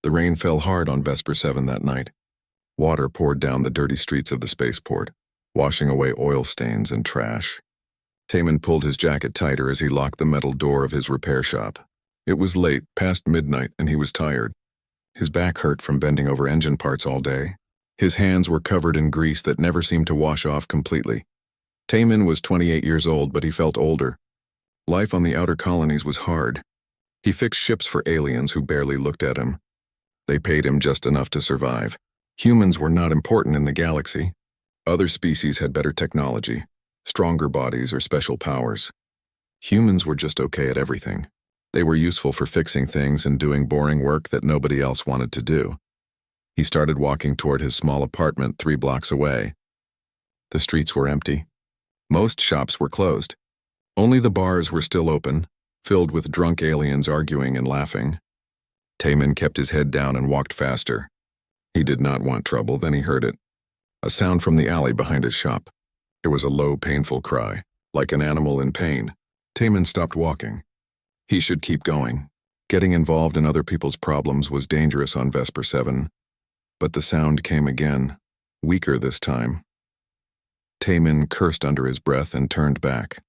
The rain fell hard on Vesper 7 that night. Water poured down the dirty streets of the spaceport, washing away oil stains and trash. Taman pulled his jacket tighter as he locked the metal door of his repair shop. It was late, past midnight, and he was tired. His back hurt from bending over engine parts all day. His hands were covered in grease that never seemed to wash off completely. Taman was 28 years old, but he felt older. Life on the outer colonies was hard. He fixed ships for aliens who barely looked at him. They paid him just enough to survive. Humans were not important in the galaxy. Other species had better technology, stronger bodies, or special powers. Humans were just okay at everything. They were useful for fixing things and doing boring work that nobody else wanted to do. He started walking toward his small apartment 3 blocks away. The streets were empty. Most shops were closed. Only the bars were still open, filled with drunk aliens arguing and laughing. Taman kept his head down and walked faster. He did not want trouble, then he heard it. A sound from the alley behind his shop. It was a low, painful cry, like an animal in pain. Taman stopped walking. He should keep going. Getting involved in other people's problems was dangerous on Vesper 7. But the sound came again, weaker this time. Taman cursed under his breath and turned back.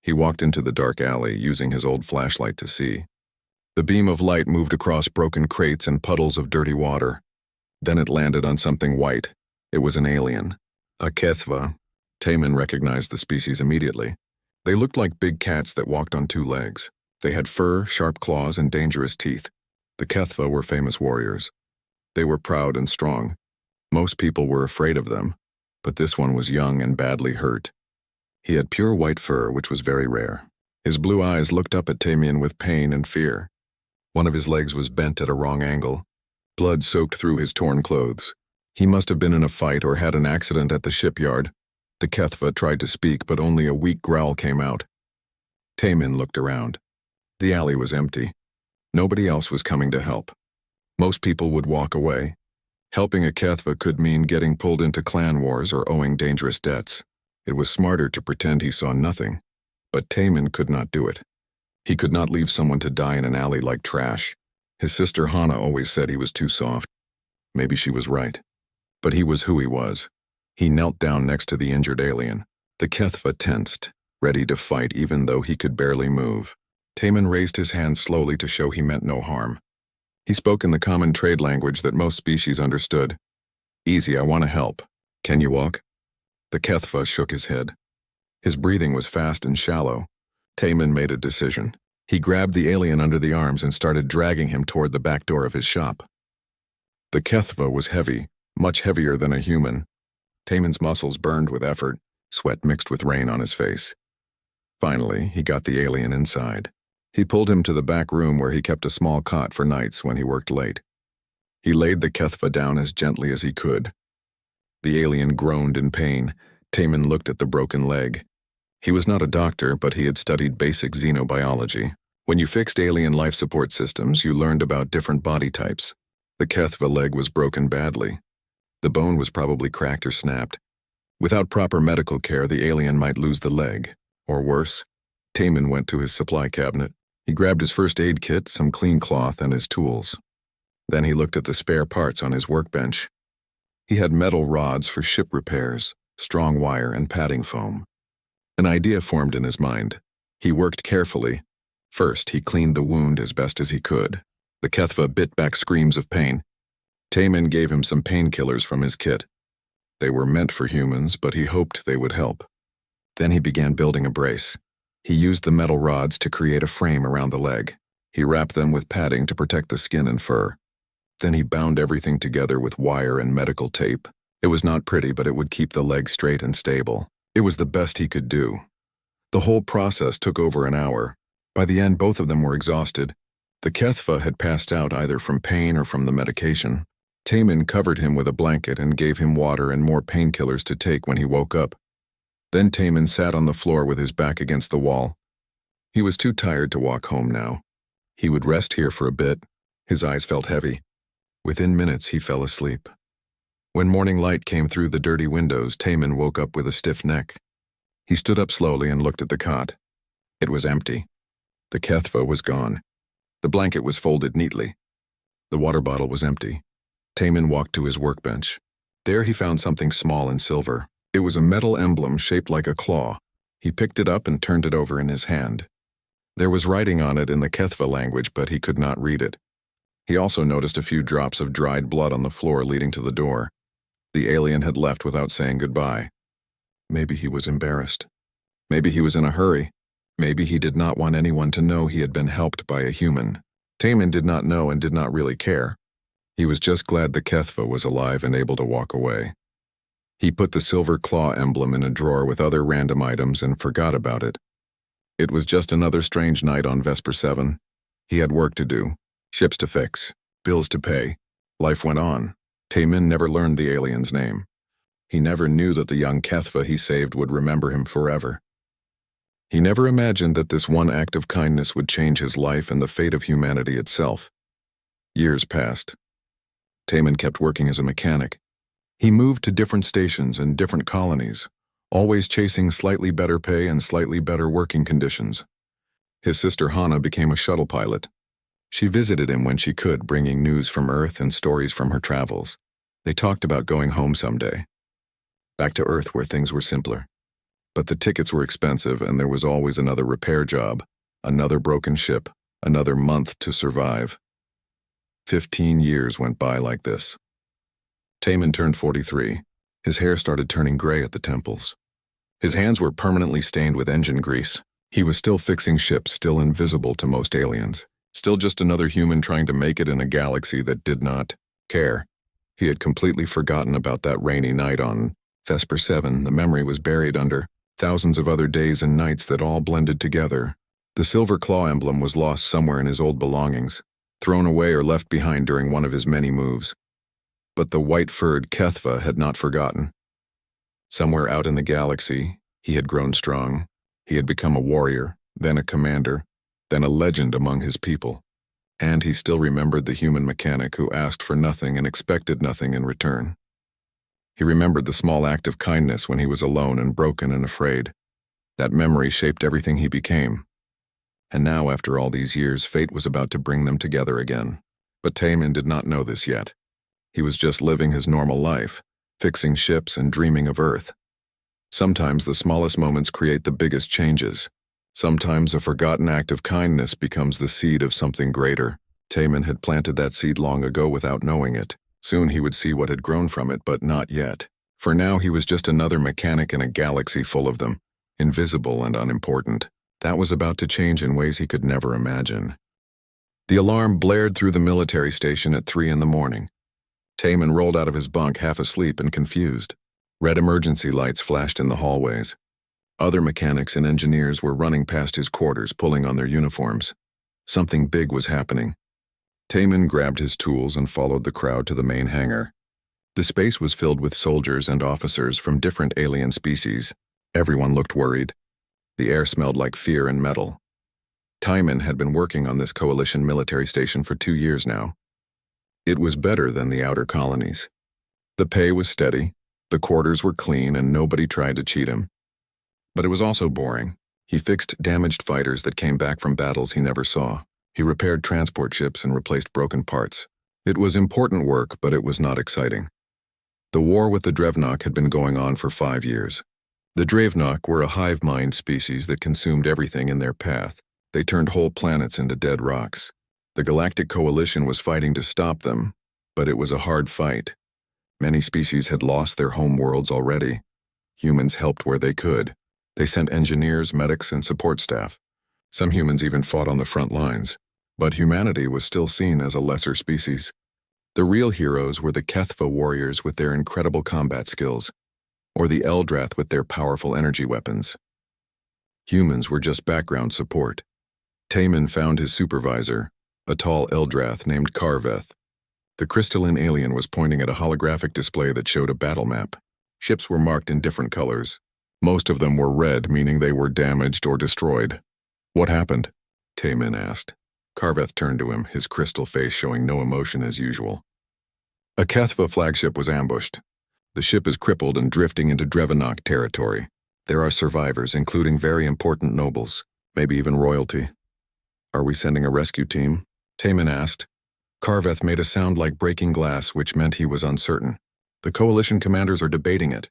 He walked into the dark alley, using his old flashlight to see. The beam of light moved across broken crates and puddles of dirty water. Then it landed on something white. It was an alien. A HFY. Taman recognized the species immediately. They looked like big cats that walked on 2 legs. They had fur, sharp claws, and dangerous teeth. The HFY were famous warriors. They were proud and strong. Most people were afraid of them, but this one was young and badly hurt. He had pure white fur, which was very rare. His blue eyes looked up at Taman with pain and fear. One of his legs was bent at a wrong angle. Blood soaked through his torn clothes. He must have been in a fight or had an accident at the shipyard. The HFY tried to speak, but only a weak growl came out. Taman looked around. The alley was empty. Nobody else was coming to help. Most people would walk away. Helping a HFY could mean getting pulled into clan wars or owing dangerous debts. It was smarter to pretend he saw nothing. But Taman could not do it. He could not leave someone to die in an alley like trash. His sister Hana always said he was too soft. Maybe she was right. But he was who he was. He knelt down next to the injured alien. The HFY tensed, ready to fight even though he could barely move. Taman raised his hand slowly to show he meant no harm. He spoke in the common trade language that most species understood. "Easy, I want to help. Can you walk?" The HFY shook his head. His breathing was fast and shallow. Taman made a decision. He grabbed the alien under the arms and started dragging him toward the back door of his shop. The HFY was heavy, much heavier than a human. Taman's muscles burned with effort, sweat mixed with rain on his face. Finally, he got the alien inside. He pulled him to the back room where he kept a small cot for nights when he worked late. He laid the HFY down as gently as he could. The alien groaned in pain. Taman looked at the broken leg. He was not a doctor, but he had studied basic xenobiology. When you fixed alien life support systems, you learned about different body types. The HFY leg was broken badly. The bone was probably cracked or snapped. Without proper medical care, the alien might lose the leg. Or worse. Taman went to his supply cabinet. He grabbed his first aid kit, some clean cloth, and his tools. Then he looked at the spare parts on his workbench. He had metal rods for ship repairs, strong wire, and padding foam. An idea formed in his mind. He worked carefully. First, he cleaned the wound as best as he could. The HFY bit back screams of pain. Taman gave him some painkillers from his kit. They were meant for humans, but he hoped they would help. Then he began building a brace. He used the metal rods to create a frame around the leg. He wrapped them with padding to protect the skin and fur. Then he bound everything together with wire and medical tape. It was not pretty, but it would keep the leg straight and stable. It was the best he could do. The whole process took over an hour. By the end, both of them were exhausted. The HFY had passed out either from pain or from the medication. Taman covered him with a blanket and gave him water and more painkillers to take when he woke up. Then Taman sat on the floor with his back against the wall. He was too tired to walk home now. He would rest here for a bit. His eyes felt heavy. Within minutes, he fell asleep. When morning light came through the dirty windows, Taman woke up with a stiff neck. He stood up slowly and looked at the cot. It was empty. The HFY was gone. The blanket was folded neatly. The water bottle was empty. Taman walked to his workbench. There he found something small and silver. It was a metal emblem shaped like a claw. He picked it up and turned it over in his hand. There was writing on it in the HFY language, but he could not read it. He also noticed a few drops of dried blood on the floor leading to the door. The alien had left without saying goodbye. Maybe he was embarrassed. Maybe he was in a hurry. Maybe he did not want anyone to know he had been helped by a human. Taman did not know and did not really care. He was just glad the HFY was alive and able to walk away. He put the silver claw emblem in a drawer with other random items and forgot about it. It was just another strange night on Vesper 7. He had work to do, ships to fix, bills to pay. Life went on. Taman never learned the alien's name. He never knew that the young HFY he saved would remember him forever. He never imagined that this one act of kindness would change his life and the fate of humanity itself. Years passed. Taman kept working as a mechanic. He moved to different stations and different colonies, always chasing slightly better pay and slightly better working conditions. His sister Hana became a shuttle pilot. She visited him when she could, bringing news from Earth and stories from her travels. They talked about going home someday. Back to Earth where things were simpler. But the tickets were expensive and there was always another repair job, another broken ship, another month to survive. 15 years went by like this. Taman turned 43. His hair started turning gray at the temples. His hands were permanently stained with engine grease. He was still fixing ships, still invisible to most aliens. Still just another human trying to make it in a galaxy that did not care. He had completely forgotten about that rainy night on Vesper 7. The memory was buried under thousands of other days and nights that all blended together. The silver claw emblem was lost somewhere in his old belongings, thrown away or left behind during one of his many moves. But the white-furred HFY had not forgotten. Somewhere out in the galaxy, he had grown strong. He had become a warrior, then a commander, then a legend among his people. And he still remembered the human mechanic who asked for nothing and expected nothing in return. He remembered the small act of kindness when he was alone and broken and afraid. That memory shaped everything he became. And now, after all these years, fate was about to bring them together again. But Taman did not know this yet. He was just living his normal life, fixing ships and dreaming of Earth. Sometimes the smallest moments create the biggest changes. Sometimes a forgotten act of kindness becomes the seed of something greater. Taman had planted that seed long ago without knowing it. Soon he would see what had grown from it, but not yet. For now he was just another mechanic in a galaxy full of them, invisible and unimportant. That was about to change in ways he could never imagine. The alarm blared through the military station at 3 a.m. Taman rolled out of his bunk half asleep and confused. Red emergency lights flashed in the hallways. Other mechanics and engineers were running past his quarters, pulling on their uniforms. Something big was happening. Taman grabbed his tools and followed the crowd to the main hangar. The space was filled with soldiers and officers from different alien species. Everyone looked worried. The air smelled like fear and metal. Taman had been working on this coalition military station for 2 years now. It was better than the outer colonies. The pay was steady, the quarters were clean, and nobody tried to cheat him. But it was also boring. He fixed damaged fighters that came back from battles he never saw. He repaired transport ships and replaced broken parts. It was important work, but it was not exciting. The war with the Drevnok had been going on for 5 years. The Drevnok were a hive mind species that consumed everything in their path. They turned whole planets into dead rocks. The Galactic Coalition was fighting to stop them, but it was a hard fight. Many species had lost their home worlds already. Humans helped where they could. They sent engineers, medics, and support staff. Some humans even fought on the front lines. But humanity was still seen as a lesser species. The real heroes were the HFY warriors with their incredible combat skills, or the Eldrath with their powerful energy weapons. Humans were just background support. Taman found his supervisor, a tall Eldrath named Karveth. The crystalline alien was pointing at a holographic display that showed a battle map. Ships were marked in different colors. Most of them were red, meaning they were damaged or destroyed. "What happened?" Taman asked. Karveth turned to him, his crystal face showing no emotion as usual. A HFY flagship was ambushed. The ship is crippled and drifting into Drevnok territory. There are survivors, including very important nobles, maybe even royalty. "Are we sending a rescue team?" Taman asked. Carveth made a sound like breaking glass, which meant he was uncertain. The Coalition commanders are debating it.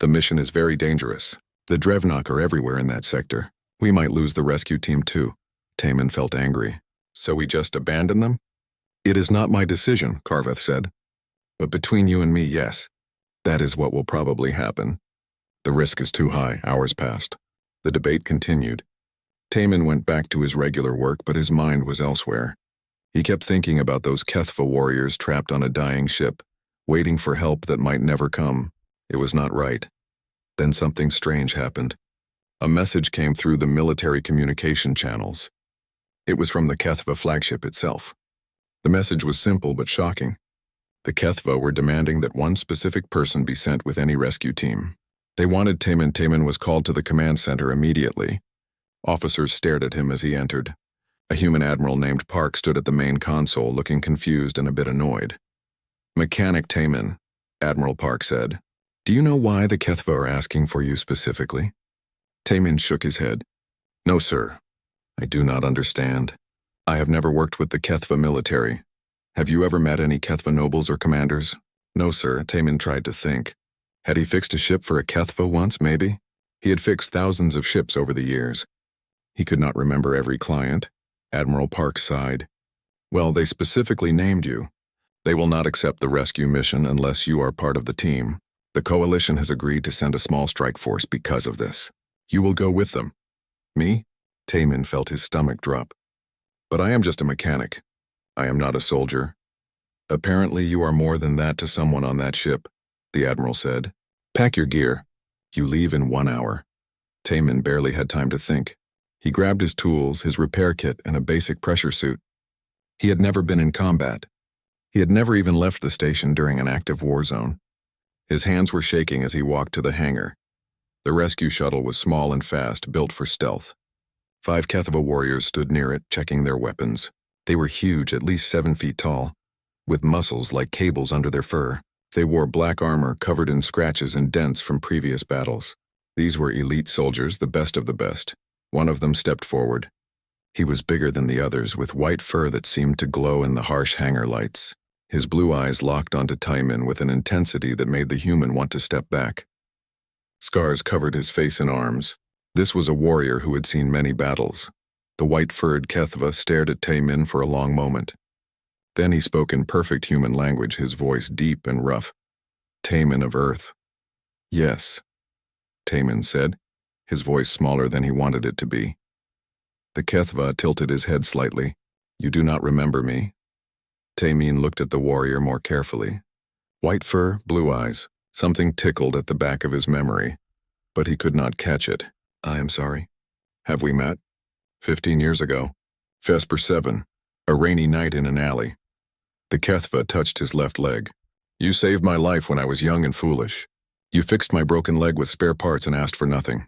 The mission is very dangerous. The Drevnok are everywhere in that sector. We might lose the rescue team too. Taman felt angry. So we just abandon them? It is not my decision, Carveth said. But between you and me, yes. That is what will probably happen. The risk is too high. Hours passed. The debate continued. Taman went back to his regular work, but his mind was elsewhere. He kept thinking about those HFY warriors trapped on a dying ship, waiting for help that might never come. It was not right. Then something strange happened. A message came through the military communication channels. It was from the HFY flagship itself. The message was simple but shocking. The HFY were demanding that one specific person be sent with any rescue team. They wanted Taman. Taman was called to the command center immediately. Officers stared at him as he entered. A human admiral named Park stood at the main console, looking confused and a bit annoyed. "Mechanic Taman," Admiral Park said. "Do you know why the HFY are asking for you specifically?" Taman shook his head. "No, sir. I do not understand. I have never worked with the HFY military. Have you ever met any HFY nobles or commanders?" "No, sir." Taman tried to think. Had he fixed a ship for a HFY once, maybe? He had fixed thousands of ships over the years. He could not remember every client. Admiral Park sighed. "Well, they specifically named you. They will not accept the rescue mission unless you are part of the team. The Coalition has agreed to send a small strike force because of this. You will go with them." "Me?" Taman felt his stomach drop. "But I am just a mechanic. I am not a soldier." "Apparently you are more than that to someone on that ship," the Admiral said. "Pack your gear. You leave in 1 hour." Taman barely had time to think. He grabbed his tools, his repair kit, and a basic pressure suit. He had never been in combat. He had never even left the station during an active war zone. His hands were shaking as he walked to the hangar. The rescue shuttle was small and fast, built for stealth. 5 HFY warriors stood near it, checking their weapons. They were huge, at least 7 feet tall, with muscles like cables under their fur. They wore black armor covered in scratches and dents from previous battles. These were elite soldiers, the best of the best. One of them stepped forward. He was bigger than the others, with white fur that seemed to glow in the harsh hangar lights. His blue eyes locked onto Taman with an intensity that made the human want to step back. Scars covered his face and arms. This was a warrior who had seen many battles. The white-furred HFY stared at Taman for a long moment. Then he spoke in perfect human language, his voice deep and rough. "Taman of Earth." "Yes," Taman said, his voice smaller than he wanted it to be. The HFY tilted his head slightly. "You do not remember me?" Taman looked at the warrior more carefully. White fur, blue eyes. Something tickled at the back of his memory, but he could not catch it. "I am sorry. Have we met?" 15 years ago. Vesper 7. A rainy night in an alley. The HFY touched his left leg. "You saved my life when I was young and foolish. You fixed my broken leg with spare parts and asked for nothing."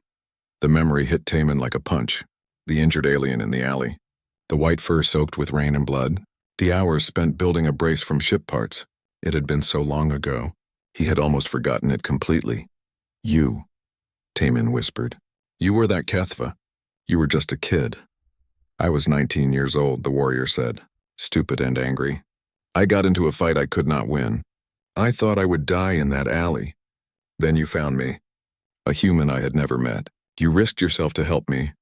The memory hit Taman like a punch. The injured alien in the alley. The white fur soaked with rain and blood. The hours spent building a brace from ship parts. It had been so long ago. He had almost forgotten it completely. "You," Taman whispered. "You were that HFY. You were just a kid." "I was 19 years old," the warrior said, stupid and angry. "I got into a fight I could not win. I thought I would die in that alley. Then you found me. A human I had never met. You risked yourself to help me."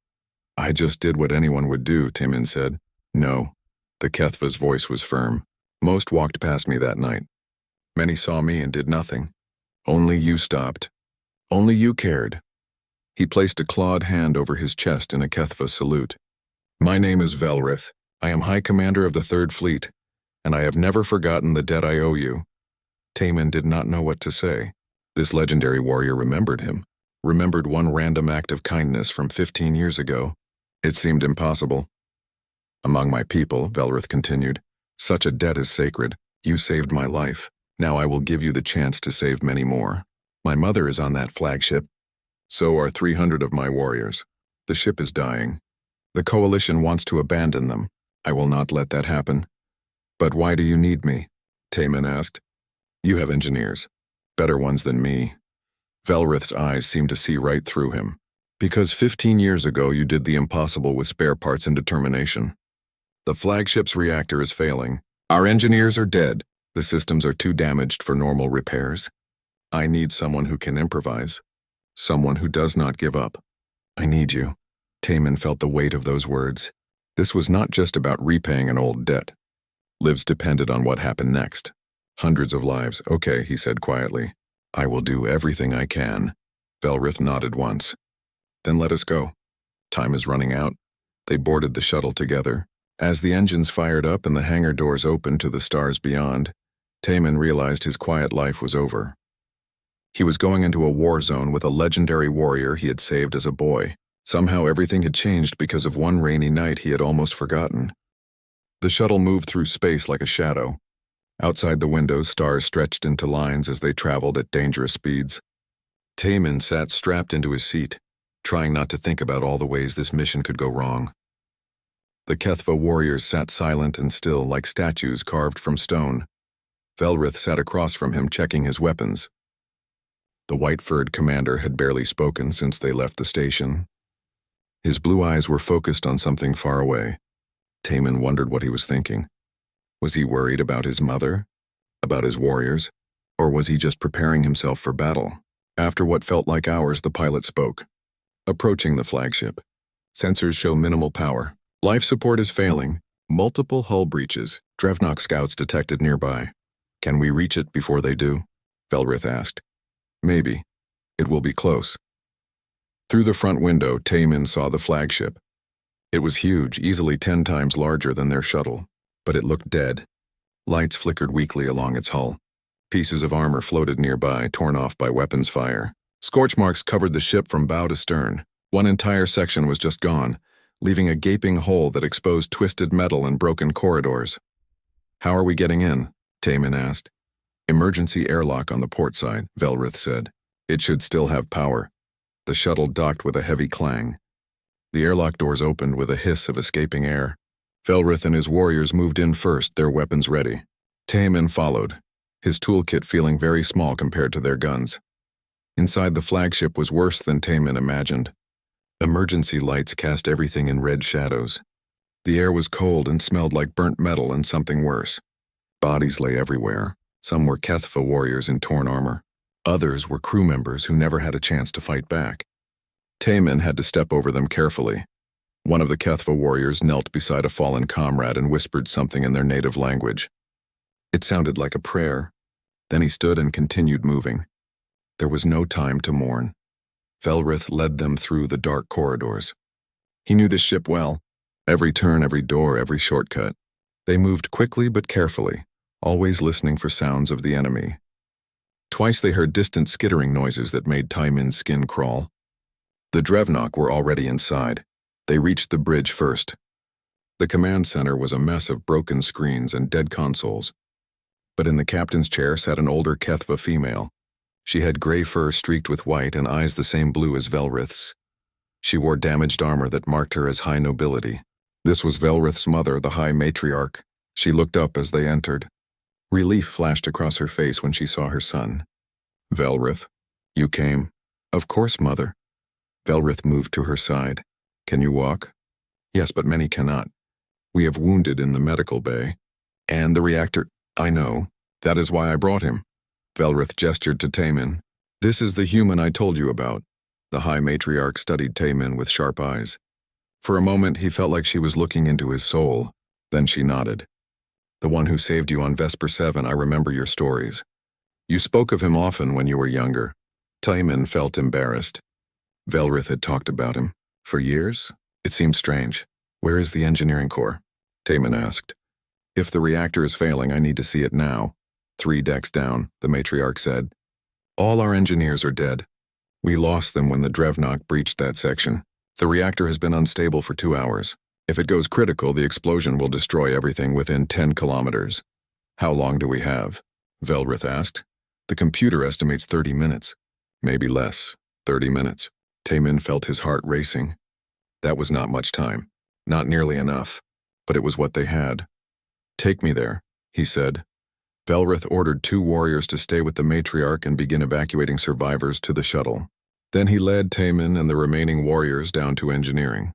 "I just did what anyone would do," Taman said. "No." The HFY's voice was firm. "Most walked past me that night. Many saw me and did nothing. Only you stopped. Only you cared." He placed a clawed hand over his chest in a HFY salute. "My name is Velrith. I am High Commander of the 3rd Fleet, and I have never forgotten the debt I owe you." Taman did not know what to say. This legendary warrior remembered him. Remembered one random act of kindness from 15 years ago. It seemed impossible. "Among my people," Velrith continued, "such a debt is sacred. You saved my life. Now I will give you the chance to save many more. My mother is on that flagship. So are 300 of my warriors. The ship is dying. The Coalition wants to abandon them. I will not let that happen." "But why do you need me?" Taman asked. "You have engineers. Better ones than me." Velrith's eyes seemed to see right through him. "Because 15 years ago you did the impossible with spare parts and determination. The flagship's reactor is failing. Our engineers are dead. The systems are too damaged for normal repairs. I need someone who can improvise. Someone who does not give up. I need you. Taman felt the weight of those words. This was not just about repaying an old debt. Lives depended on what happened next. Hundreds of lives. Okay, he said quietly. I will do everything I can. Velrith nodded once. Then let us go. Time is running out. They boarded the shuttle together. As the engines fired up and the hangar doors opened to the stars beyond, Taman realized his quiet life was over. He was going into a war zone with a legendary warrior he had saved as a boy. Somehow everything had changed because of one rainy night he had almost forgotten. The shuttle moved through space like a shadow. Outside the windows, stars stretched into lines as they traveled at dangerous speeds. Taman sat strapped into his seat, trying not to think about all the ways this mission could go wrong. The HFY warriors sat silent and still, like statues carved from stone. Velrith sat across from him, checking his weapons. The white-furred commander had barely spoken since they left the station. His blue eyes were focused on something far away. Taman wondered what he was thinking. Was he worried about his mother? About his warriors? Or was he just preparing himself for battle? After what felt like hours, the pilot spoke. Approaching the flagship. Sensors show minimal power. Life support is failing. Multiple hull breaches. Drevnok scouts detected nearby. Can we reach it before they do? Velrith asked. Maybe. It will be close. Through the front window, Taman saw the flagship. It was huge, easily 10 times larger than their shuttle, but it looked dead. Lights flickered weakly along its hull. Pieces of armor floated nearby, torn off by weapons fire. Scorch marks covered the ship from bow to stern. One entire section was just gone, leaving a gaping hole that exposed twisted metal and broken corridors. How are we getting in? Taman asked. Emergency airlock on the port side, Velrith said. It should still have power. The shuttle docked with a heavy clang. The airlock doors opened with a hiss of escaping air. Velrith and his warriors moved in first, their weapons ready. Taman followed, his toolkit feeling very small compared to their guns. Inside the flagship was worse than Taman imagined. Emergency lights cast everything in red shadows. The air was cold and smelled like burnt metal and something worse. Bodies lay everywhere. Some were HFY warriors in torn armor. Others were crew members who never had a chance to fight back. Taman had to step over them carefully. One of the HFY warriors knelt beside a fallen comrade and whispered something in their native language. It sounded like a prayer. Then he stood and continued moving. There was no time to mourn. Velrith led them through the dark corridors. He knew this ship well. Every turn, every door, every shortcut. They moved quickly but carefully, always listening for sounds of the enemy. Twice they heard distant skittering noises that made Taman's skin crawl. The Drevnok were already inside. They reached the bridge first. The command center was a mess of broken screens and dead consoles. But in the captain's chair sat an older HFY female. She had gray fur streaked with white and eyes the same blue as Velrith's. She wore damaged armor that marked her as high nobility. This was Velrith's mother, the High Matriarch. She looked up as they entered. Relief flashed across her face when she saw her son. Velrith, you came? Of course, mother. Velrith moved to her side. Can you walk? Yes, but many cannot. We have wounded in the medical bay. And the reactor, I know. That is why I brought him. Velrith gestured to Taman. This is the human I told you about. The High Matriarch studied Taman with sharp eyes. For a moment, he felt like she was looking into his soul. Then she nodded. The one who saved you on Vesper 7, I remember your stories. You spoke of him often when you were younger. Taman felt embarrassed. Velrith had talked about him. For years? It seemed strange. Where is the engineering core? Taman asked. If the reactor is failing, I need to see it now. 3 decks down, the matriarch said. All our engineers are dead. We lost them when the Drevnok breached that section. The reactor has been unstable for 2 hours. If it goes critical, the explosion will destroy everything within 10 kilometers. How long do we have? Velrith asked. The computer estimates 30 minutes. Maybe less. 30 minutes. Taman felt his heart racing. That was not much time. Not nearly enough. But it was what they had. Take me there, he said. Velrith ordered 2 warriors to stay with the matriarch and begin evacuating survivors to the shuttle. Then he led Taman and the remaining warriors down to engineering.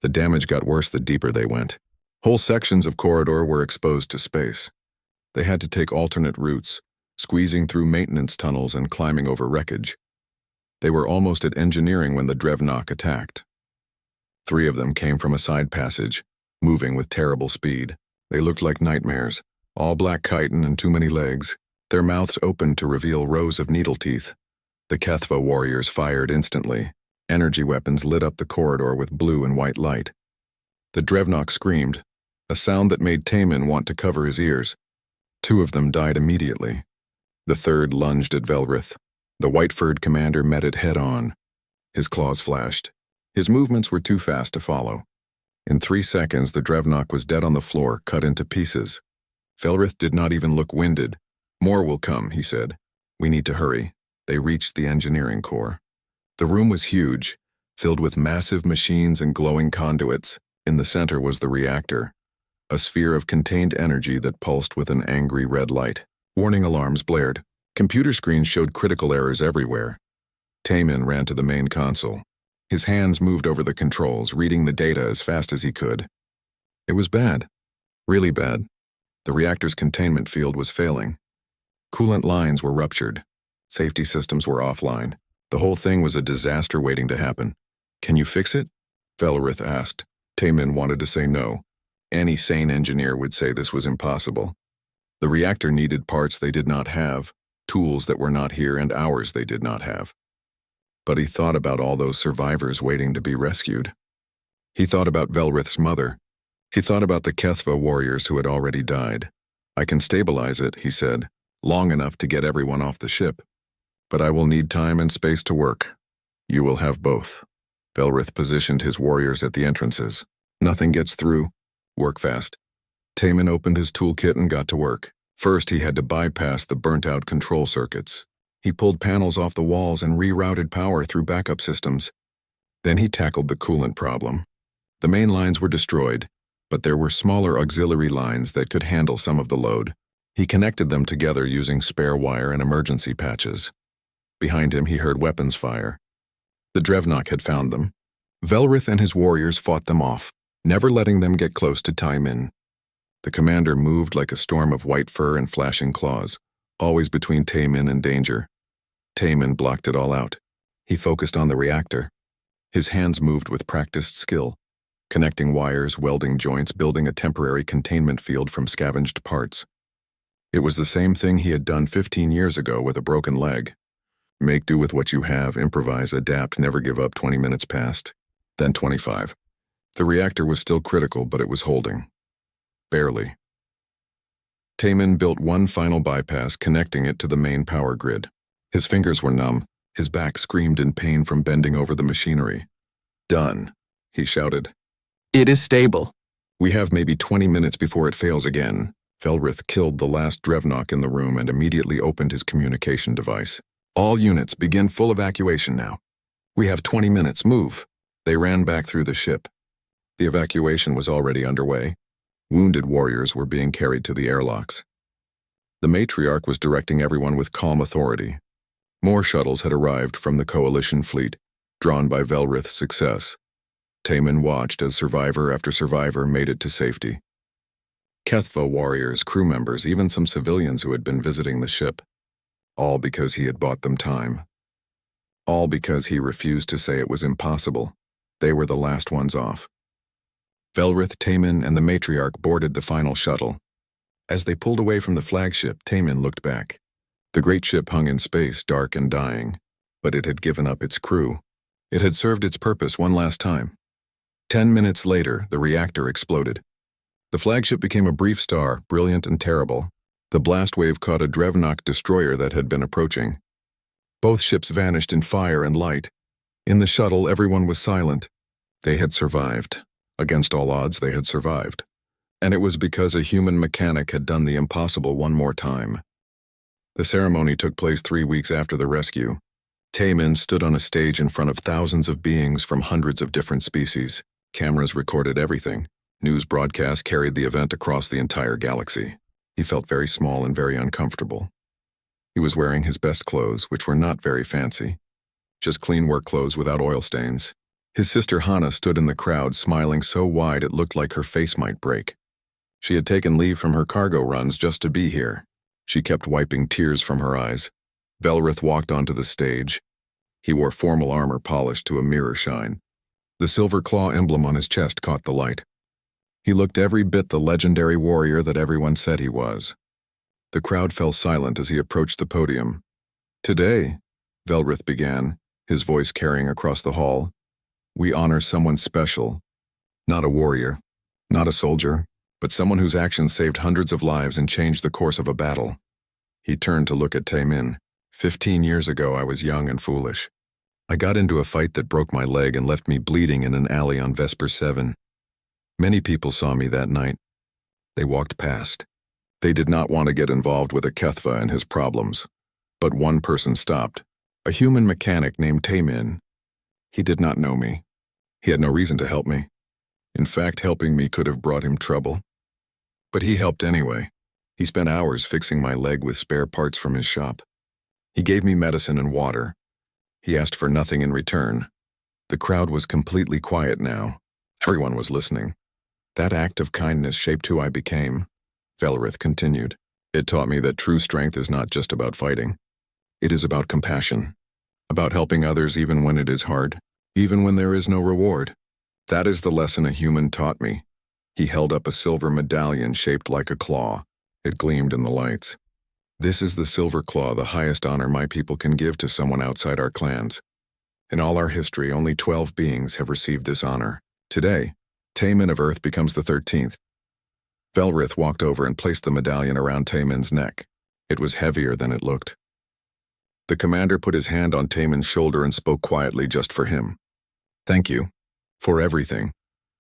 The damage got worse the deeper they went. Whole sections of corridor were exposed to space. They had to take alternate routes, squeezing through maintenance tunnels and climbing over wreckage. They were almost at engineering when the Drevnock attacked. 3 of them came from a side passage, moving with terrible speed. They looked like nightmares, all black chitin and too many legs, their mouths opened to reveal rows of needle teeth. The HFY warriors fired instantly. Energy weapons lit up the corridor with blue and white light. The Drevnock screamed, a sound that made Taman want to cover his ears. 2 of them died immediately. The 3rd lunged at Velrith. The white-furred commander met it head-on. His claws flashed. His movements were too fast to follow. In 3 seconds, the Drevnock was dead on the floor, cut into pieces. Velrith did not even look winded. "More will come," he said. "We need to hurry." They reached the engineering core. The room was huge, filled with massive machines and glowing conduits. In the center was the reactor, a sphere of contained energy that pulsed with an angry red light. Warning alarms blared. Computer screens showed critical errors everywhere. Taman ran to the main console. His hands moved over the controls, reading the data as fast as he could. It was bad. Really bad. The reactor's containment field was failing. Coolant lines were ruptured. Safety systems were offline. The whole thing was a disaster waiting to happen. "Can you fix it?" Velrith asked. Taman wanted to say no. Any sane engineer would say this was impossible. The reactor needed parts they did not have, tools that were not here, and hours they did not have. But he thought about all those survivors waiting to be rescued. He thought about Velrith's mother. He thought about the HFY warriors who had already died. "I can stabilize it," he said, "long enough to get everyone off the ship. But I will need time and space to work. You will have both." Velrith positioned his warriors at the entrances. "Nothing gets through. Work fast." Taman opened his toolkit and got to work. First, he had to bypass the burnt-out control circuits. He pulled panels off the walls and rerouted power through backup systems. Then he tackled the coolant problem. The main lines were destroyed, but there were smaller auxiliary lines that could handle some of the load. He connected them together using spare wire and emergency patches. Behind him, he heard weapons fire. The Drevnock had found them. Velrith and his warriors fought them off, never letting them get close to Taman. The commander moved like a storm of white fur and flashing claws, always between Taman and danger. Taman blocked it all out. He focused on the reactor. His hands moved with practiced skill, connecting wires, welding joints, building a temporary containment field from scavenged parts. It was the same thing he had done 15 years ago with a broken leg. Make do with what you have, improvise, adapt, never give up. 20 minutes passed. Then 25. The reactor was still critical, but it was holding. Barely. Taman built one final bypass, connecting it to the main power grid. His fingers were numb. His back screamed in pain from bending over the machinery. "Done," he shouted. "It is stable." "We have maybe 20 minutes before it fails again." Velrith killed the last Drevnock in the room and immediately opened his communication device. "All units, begin full evacuation now. We have 20 minutes, move." They ran back through the ship. The evacuation was already underway. Wounded warriors were being carried to the airlocks. The matriarch was directing everyone with calm authority. More shuttles had arrived from the coalition fleet, drawn by Velrith's success. Taman watched as survivor after survivor made it to safety. HFY warriors, crew members, even some civilians who had been visiting the ship. All because he had bought them time. All because he refused to say it was impossible. They were the last ones off. Velrith, Taman, and the matriarch boarded the final shuttle. As they pulled away from the flagship, Taman looked back. The great ship hung in space, dark and dying, but it had given up its crew. It had served its purpose one last time. 10 minutes later, the reactor exploded. The flagship became a brief star, brilliant and terrible. The blast wave caught a Drevnock destroyer that had been approaching. Both ships vanished in fire and light. In the shuttle, everyone was silent. They had survived. Against all odds, they had survived. And it was because a human mechanic had done the impossible one more time. The ceremony took place 3 weeks after the rescue. Taman stood on a stage in front of thousands of beings from hundreds of different species. Cameras recorded everything. News broadcasts carried the event across the entire galaxy. He felt very small and very uncomfortable. He was wearing his best clothes, which were not very fancy. Just clean work clothes without oil stains. His sister Hannah stood in the crowd, smiling so wide it looked like her face might break. She had taken leave from her cargo runs just to be here. She kept wiping tears from her eyes. Velrith walked onto the stage. He wore formal armor polished to a mirror shine. The silver claw emblem on his chest caught the light. He looked every bit the legendary warrior that everyone said he was. The crowd fell silent as he approached the podium. "Today," Velrith began, his voice carrying across the hall, "we honor someone special. Not a warrior, not a soldier, but someone whose actions saved hundreds of lives and changed the course of a battle." He turned to look at Taemin. 15 years ago, I was young and foolish. I got into a fight that broke my leg and left me bleeding in an alley on Vesper 7. Many people saw me that night. They walked past. They did not want to get involved with HFY and his problems. But one person stopped, a human mechanic named Taemin. He did not know me. He had no reason to help me. In fact, helping me could have brought him trouble. But he helped anyway. He spent hours fixing my leg with spare parts from his shop. He gave me medicine and water. He asked for nothing in return. The crowd was completely quiet now. Everyone was listening. That act of kindness shaped who I became. Velrith continued. It taught me that true strength is not just about fighting. It is about compassion. About helping others even when it is hard. Even when there is no reward. That is the lesson a human taught me. He held up a silver medallion shaped like a claw. It gleamed in the lights. This is the silver claw, the highest honor my people can give to someone outside our clans. In all our history, only 12 beings have received this honor. Today, Taemin of Earth becomes the 13th. Velrith walked over and placed the medallion around Taemin's neck. It was heavier than it looked. The commander put his hand on Taemin's shoulder and spoke quietly just for him. "Thank you. For everything."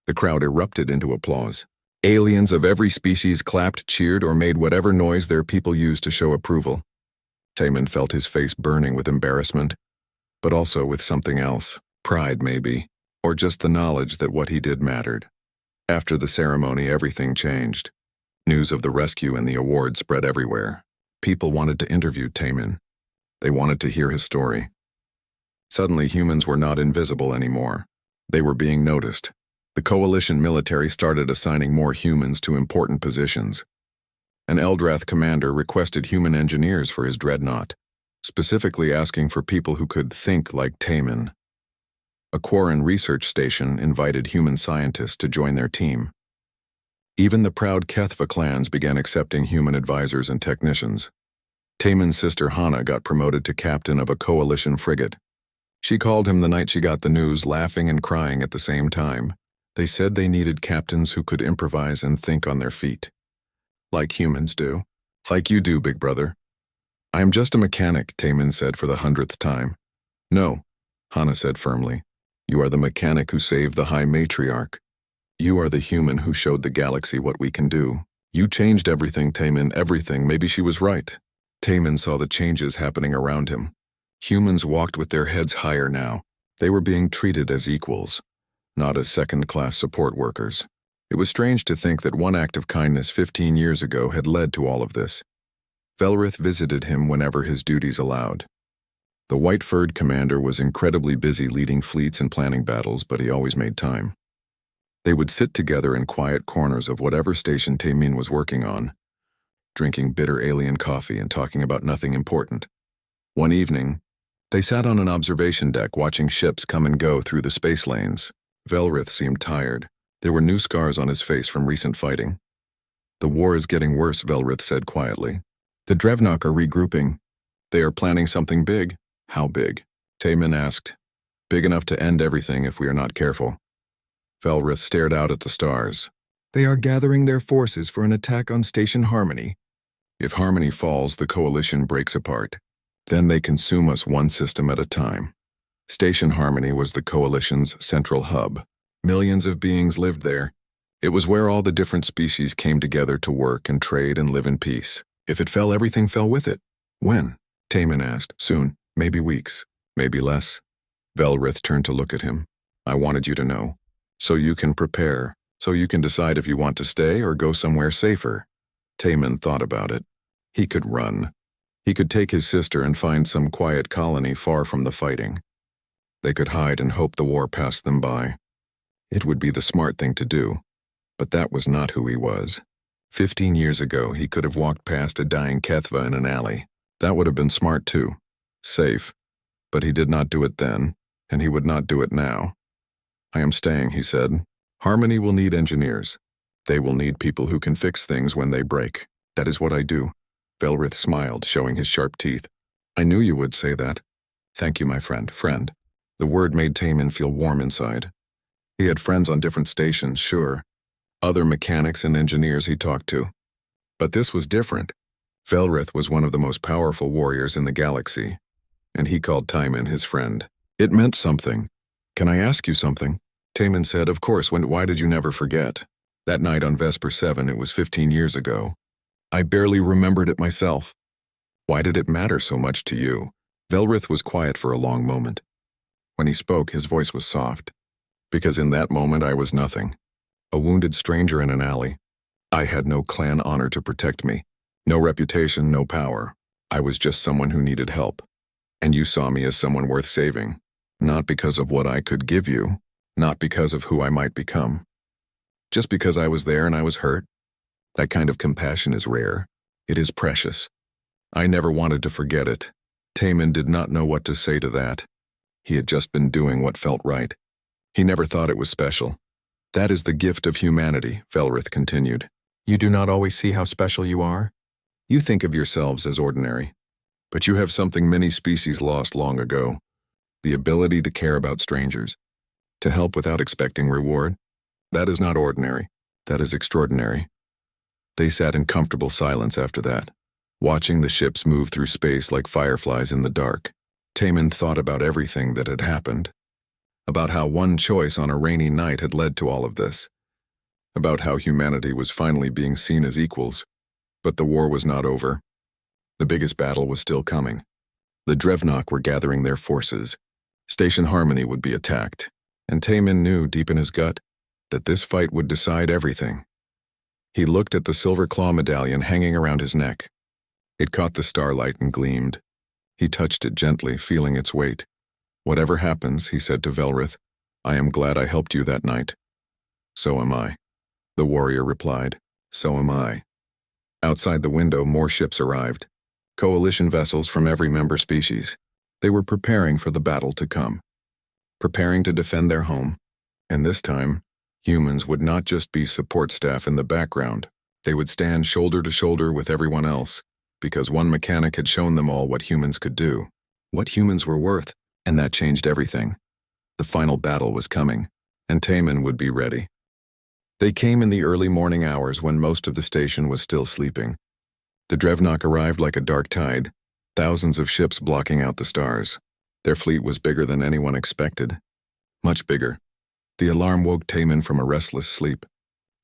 The crowd erupted into applause. Aliens of every species clapped, cheered, or made whatever noise their people used to show approval. Taemin felt his face burning with embarrassment, but also with something else. Pride, maybe, or just the knowledge that what he did mattered. After the ceremony, everything changed. News of the rescue and the award spread everywhere. People wanted to interview Taemin. They wanted to hear his story. Suddenly, humans were not invisible anymore. They were being noticed. The coalition military started assigning more humans to important positions. An Eldrath commander requested human engineers for his dreadnought, specifically asking for people who could think like Taemin. A Quarren research station invited human scientists to join their team. Even the proud HFY clans began accepting human advisors and technicians. Taemin's sister Hannah got promoted to captain of a coalition frigate. She called him the night she got the news, laughing and crying at the same time. They said they needed captains who could improvise and think on their feet. Like humans do. Like you do, big brother. "I am just a mechanic," Taemin said for the 100th time. "No," Hannah said firmly. "You are the mechanic who saved the High Matriarch. You are the human who showed the galaxy what we can do. You changed everything, Taemin, everything." Maybe she was right. Taemin saw the changes happening around him. Humans walked with their heads higher now. They were being treated as equals, not as second-class support workers. It was strange to think that one act of kindness 15 years ago had led to all of this. Velrith visited him whenever his duties allowed. The white-furred commander was incredibly busy leading fleets and planning battles, but he always made time. They would sit together in quiet corners of whatever station Taemin was working on, drinking bitter alien coffee and talking about nothing important. One evening, they sat on an observation deck watching ships come and go through the space lanes. Velrith seemed tired. There were new scars on his face from recent fighting. "The war is getting worse," Velrith said quietly. "The Drevnok are regrouping. They are planning something big." "How big?" Taemin asked. "Big enough to end everything if we are not careful." Velrith stared out at the stars. "They are gathering their forces for an attack on Station Harmony. If Harmony falls, the coalition breaks apart. Then they consume us one system at a time." Station Harmony was the coalition's central hub. Millions of beings lived there. It was where all the different species came together to work and trade and live in peace. If it fell, everything fell with it. "When?" Taemin asked. "Soon. Maybe weeks. Maybe less." Velrith turned to look at him. "I wanted you to know. So you can prepare. So you can decide if you want to stay or go somewhere safer." Taemin thought about it. He could run. He could take his sister and find some quiet colony far from the fighting. They could hide and hope the war passed them by. It would be the smart thing to do, but that was not who he was. 15 years ago, he could have walked past a dying HFY in an alley. That would have been smart too. Safe. But he did not do it then, and he would not do it now. I am staying, he said. Harmony will need engineers. They will need people who can fix things when they break. That is what I do. Velrith smiled, showing his sharp teeth. I knew you would say that. Thank you, my friend. Friend. The word made Taman feel warm inside. He had friends on different stations, sure. Other mechanics and engineers he talked to. But this was different. Velrith was one of the most powerful warriors in the galaxy, and he called Taman his friend. It meant something. Can I ask you something? Taman said, of course. Why did you never forget? That night on Vesper 7, it was 15 years ago. I barely remembered it myself. Why did it matter so much to you? Velrith was quiet for a long moment. When he spoke, his voice was soft. Because in that moment I was nothing. A wounded stranger in an alley. I had no clan honor to protect me. No reputation, no power. I was just someone who needed help. And you saw me as someone worth saving. Not because of what I could give you. Not because of who I might become. Just because I was there and I was hurt. That kind of compassion is rare. It is precious. I never wanted to forget it. Taman did not know what to say to that. He had just been doing what felt right. He never thought it was special. That is the gift of humanity, Velrith continued. You do not always see how special you are. You think of yourselves as ordinary. But you have something many species lost long ago. The ability to care about strangers. To help without expecting reward. That is not ordinary. That is extraordinary. They sat in comfortable silence after that, watching the ships move through space like fireflies in the dark. Taman thought about everything that had happened. About how one choice on a rainy night had led to all of this. About how humanity was finally being seen as equals. But the war was not over. The biggest battle was still coming. The Drevnok were gathering their forces. Station Harmony would be attacked. And Taman knew deep in his gut that this fight would decide everything. He looked at the silver claw medallion hanging around his neck. It caught the starlight and gleamed. He touched it gently, feeling its weight. Whatever happens, he said to Velrith, I am glad I helped you that night. So am I. The warrior replied, so am I. Outside the window, more ships arrived. Coalition vessels from every member species. They were preparing for the battle to come. Preparing to defend their home. And this time, humans would not just be support staff in the background. They would stand shoulder to shoulder with everyone else, because one mechanic had shown them all what humans could do, what humans were worth, and that changed everything. The final battle was coming, and Taman would be ready. They came in the early morning hours when most of the station was still sleeping. The Drevnok arrived like a dark tide, thousands of ships blocking out the stars. Their fleet was bigger than anyone expected. Much bigger. The alarm woke Taman from a restless sleep.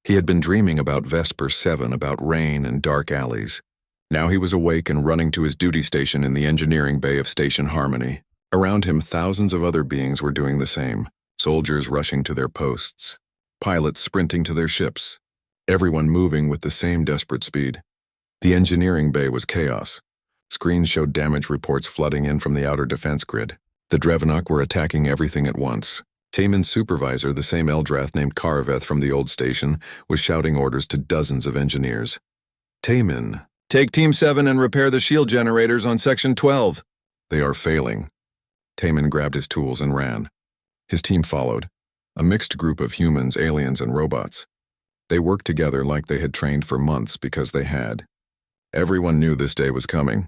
He had been dreaming about Vesper 7, about rain and dark alleys. Now he was awake and running to his duty station in the engineering bay of Station Harmony. Around him, thousands of other beings were doing the same. Soldiers rushing to their posts. Pilots sprinting to their ships. Everyone moving with the same desperate speed. The engineering bay was chaos. Screens showed damage reports flooding in from the outer defense grid. The Drevnok were attacking everything at once. Taman's supervisor, the same Eldrath named Karaveth from the old station, was shouting orders to dozens of engineers. Taman, take Team 7 and repair the shield generators on Section 12. They are failing. Taman grabbed his tools and ran. His team followed. A mixed group of humans, aliens, and robots. They worked together like they had trained for months because they had. Everyone knew this day was coming.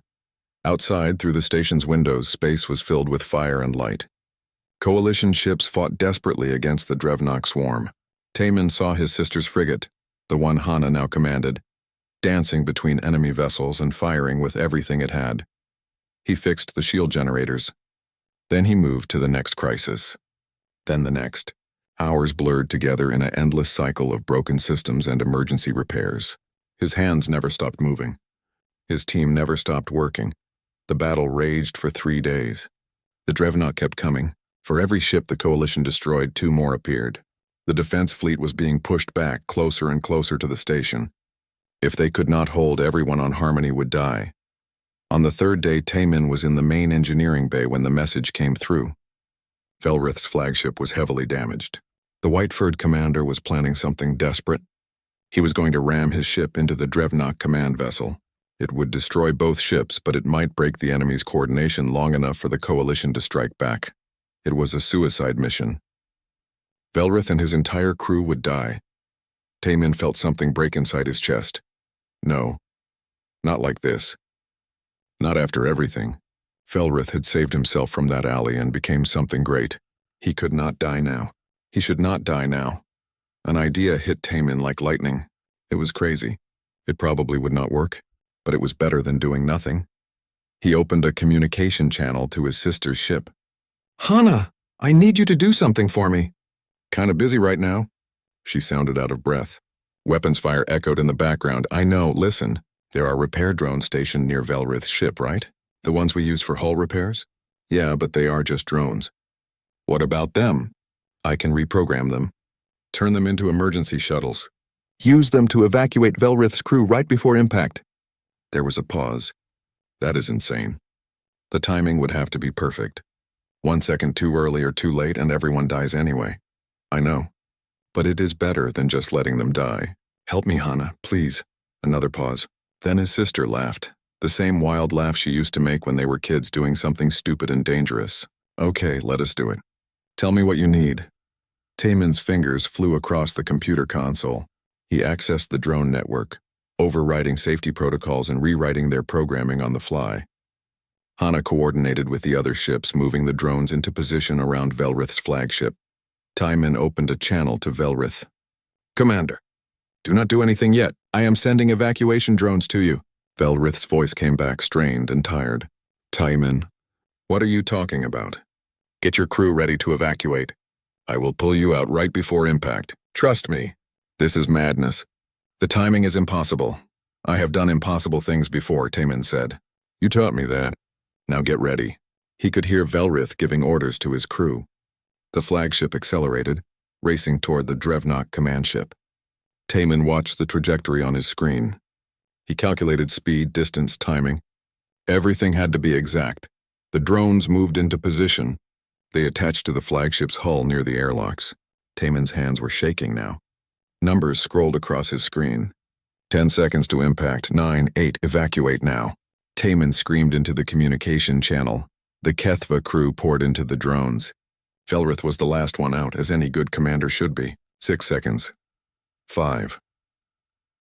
Outside, through the station's windows, space was filled with fire and light. Coalition ships fought desperately against the Drevnok swarm. Taman saw his sister's frigate, the one Hana now commanded, dancing between enemy vessels and firing with everything it had. He fixed the shield generators. Then he moved to the next crisis. Then the next. Hours blurred together in an endless cycle of broken systems and emergency repairs. His hands never stopped moving. His team never stopped working. The battle raged for 3 days. The Drevnok kept coming. For every ship the Coalition destroyed, 2 more appeared. The defense fleet was being pushed back closer and closer to the station. If they could not hold, everyone on Harmony would die. On the 3rd day, Taman was in the main engineering bay when the message came through. Velrith's flagship was heavily damaged. The white-furred commander was planning something desperate. He was going to ram his ship into the Drevnock command vessel. It would destroy both ships, but it might break the enemy's coordination long enough for the coalition to strike back. It was a suicide mission. Velrith and his entire crew would die. Taemin felt something break inside his chest. No, not like this. Not after everything. Velrith had saved himself from that alley and became something great. He could not die now. He should not die now. An idea hit Taemin like lightning. It was crazy. It probably would not work, but it was better than doing nothing. He opened a communication channel to his sister's ship. "Hana, I need you to do something for me." "Kinda busy right now." She sounded out of breath. Weapons fire echoed in the background. "I know, listen. There are repair drones stationed near Velrith's ship, right? The ones we use for hull repairs? Yeah, but they are just drones. What about them? I can reprogram them. Turn them into emergency shuttles. Use them to evacuate Velrith's crew right before impact." There was a pause. That is insane. The timing would have to be perfect. 1 second too early or too late and everyone dies anyway. I know. But it is better than just letting them die. "Help me, Hana, please." Another pause. Then his sister laughed. The same wild laugh she used to make when they were kids doing something stupid and dangerous. "Okay, let us do it. Tell me what you need." Taemin's fingers flew across the computer console. He accessed the drone network, overriding safety protocols and rewriting their programming on the fly. Hana coordinated with the other ships, moving the drones into position around Velrith's flagship. Taemin opened a channel to Velrith. "Commander, do not do anything yet. I am sending evacuation drones to you." Velrith's voice came back strained and tired. "Taemin, what are you talking about? Get your crew ready to evacuate. I will pull you out right before impact. Trust me. This is madness. The timing is impossible. I have done impossible things before," Taemin said. "You taught me that. Now get ready." He could hear Velrith giving orders to his crew. The flagship accelerated, racing toward the Drevnock command ship. Taemin watched the trajectory on his screen. He calculated speed, distance, timing. Everything had to be exact. The drones moved into position. They attached to the flagship's hull near the airlocks. Taemin's hands were shaking now. Numbers scrolled across his screen. 10 seconds to impact. 9, 8, evacuate now. Taemin screamed into the communication channel. The Kethva crew poured into the drones. Velrith was the last one out, as any good commander should be. 6 seconds. 5.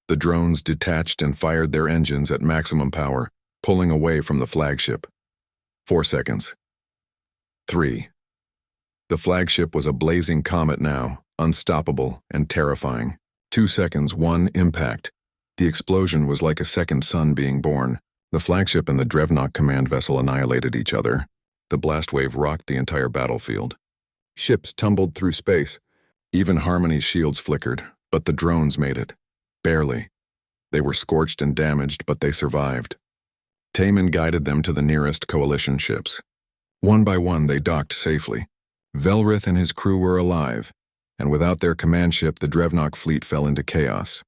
The drones detached and fired their engines at maximum power, pulling away from the flagship. 4 seconds. 3. The flagship was a blazing comet now, unstoppable and terrifying. 2 seconds, 1, impact. The explosion was like a second sun being born. The flagship and the Drevnock command vessel annihilated each other. The blast wave rocked the entire battlefield. Ships tumbled through space. Even Harmony's shields flickered, but the drones made it. Barely. They were scorched and damaged, but they survived. Taemin guided them to the nearest coalition ships. One by one, they docked safely. Velrith and his crew were alive, and without their command ship, the Drevnock fleet fell into chaos.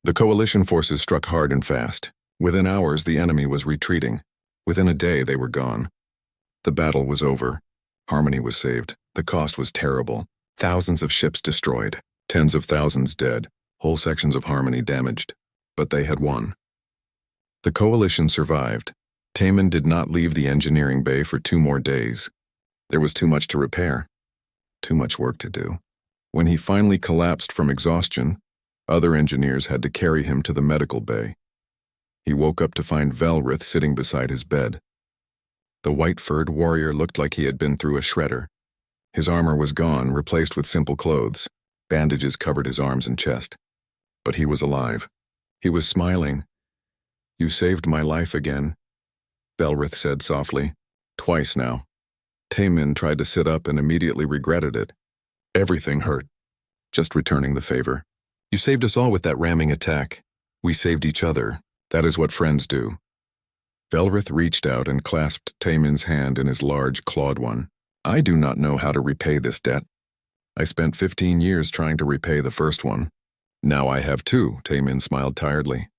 The coalition forces struck hard and fast. Within hours, the enemy was retreating. Within a day, they were gone. The battle was over. Harmony was saved. The cost was terrible. Thousands of ships destroyed. Tens of thousands dead. Whole sections of Harmony damaged. But they had won. The coalition survived. Taemin did not leave the engineering bay for 2 more days. There was too much to repair. Too much work to do. When he finally collapsed from exhaustion, other engineers had to carry him to the medical bay. He woke up to find Velrith sitting beside his bed. The white-furred warrior looked like he had been through a shredder. His armor was gone, replaced with simple clothes. Bandages covered his arms and chest. But he was alive. He was smiling. "You saved my life again," Velrith said softly. "Twice now." Taemin tried to sit up and immediately regretted it. Everything hurt. Just returning the favor. "You saved us all with that ramming attack. We saved each other. That is what friends do." Velrith reached out and clasped Taemin's hand in his large, clawed one. "I do not know how to repay this debt. I spent 15 years trying to repay the first one. Now I have 2, Taemin smiled tiredly.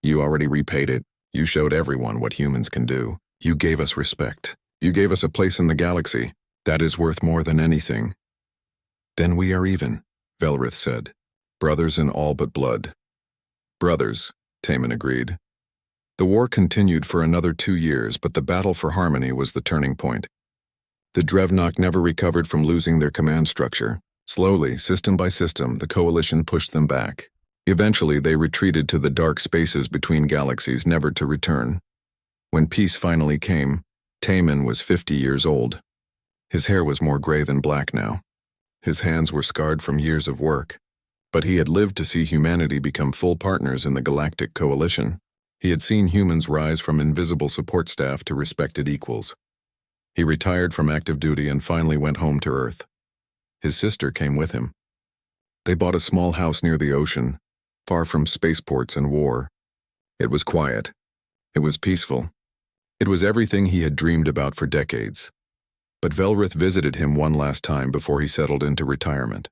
"You already repaid it. You showed everyone what humans can do. You gave us respect. You gave us a place in the galaxy. That is worth more than anything. Then we are even, Velrith said. Brothers in all but blood. Brothers, Taman agreed. The war continued for another 2 years, but the battle for harmony was the turning point. The Drevnok never recovered from losing their command structure. Slowly, system by system, the coalition pushed them back. Eventually, they retreated to the dark spaces between galaxies, never to return. When peace finally came, Taman was 50 years old. His hair was more gray than black now. His hands were scarred from years of work. But he had lived to see humanity become full partners in the Galactic Coalition. He had seen humans rise from invisible support staff to respected equals. He retired from active duty and finally went home to Earth. His sister came with him. They bought a small house near the ocean, far from spaceports and war. It was quiet. It was peaceful. It was everything he had dreamed about for decades. But Velrith visited him one last time before he settled into retirement.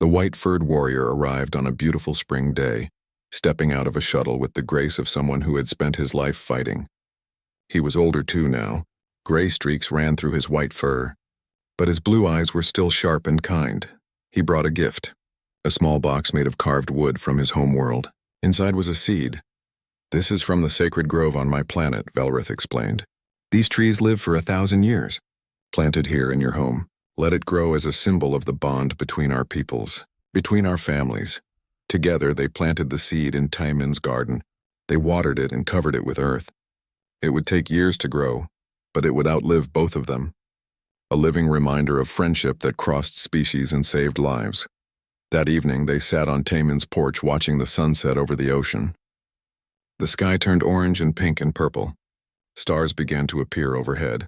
The white-furred warrior arrived on a beautiful spring day, stepping out of a shuttle with the grace of someone who had spent his life fighting. He was older too now. Gray streaks ran through his white fur, but his blue eyes were still sharp and kind. He brought a gift, a small box made of carved wood from his home world. Inside was a seed. This is from the sacred grove on my planet, Velrith explained. These trees live for 1,000 years. Planted here in your home, let it grow as a symbol of the bond between our peoples, between our families. Together they planted the seed in Taman's garden. They watered it and covered it with earth. It would take years to grow, but it would outlive both of them. A living reminder of friendship that crossed species and saved lives. That evening they sat on Taman's porch watching the sunset over the ocean. The sky turned orange and pink and purple. Stars began to appear overhead.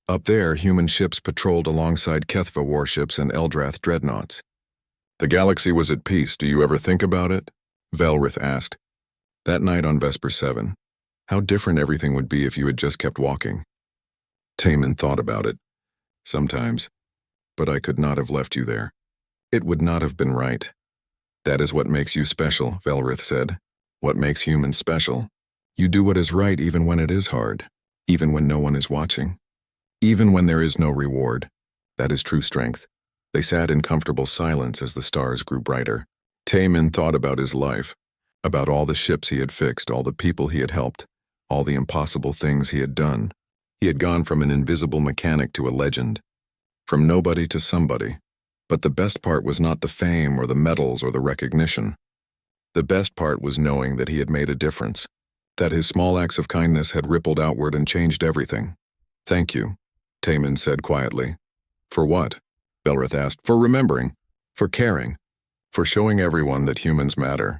Up there, human ships patrolled alongside HFY warships and Eldrath dreadnoughts. The galaxy was at peace. Do you ever think about it? Velrith asked. That night on Vesper 7, how different everything would be if you had just kept walking. Taman thought about it. Sometimes. But I could not have left you there. It would not have been right. That is what makes you special, Velrith said. What makes humans special? You do what is right even when it is hard, even when no one is watching. Even when there is no reward. That is true strength. They sat in comfortable silence as the stars grew brighter. Taman thought about his life, about all the ships he had fixed, all the people he had helped, all the impossible things he had done. He had gone from an invisible mechanic to a legend, from nobody to somebody. But the best part was not the fame or the medals or the recognition. The best part was knowing that he had made a difference, that his small acts of kindness had rippled outward and changed everything. Thank you, Taman said quietly. For what? Velrith asked. For remembering, for caring, for showing everyone that humans matter.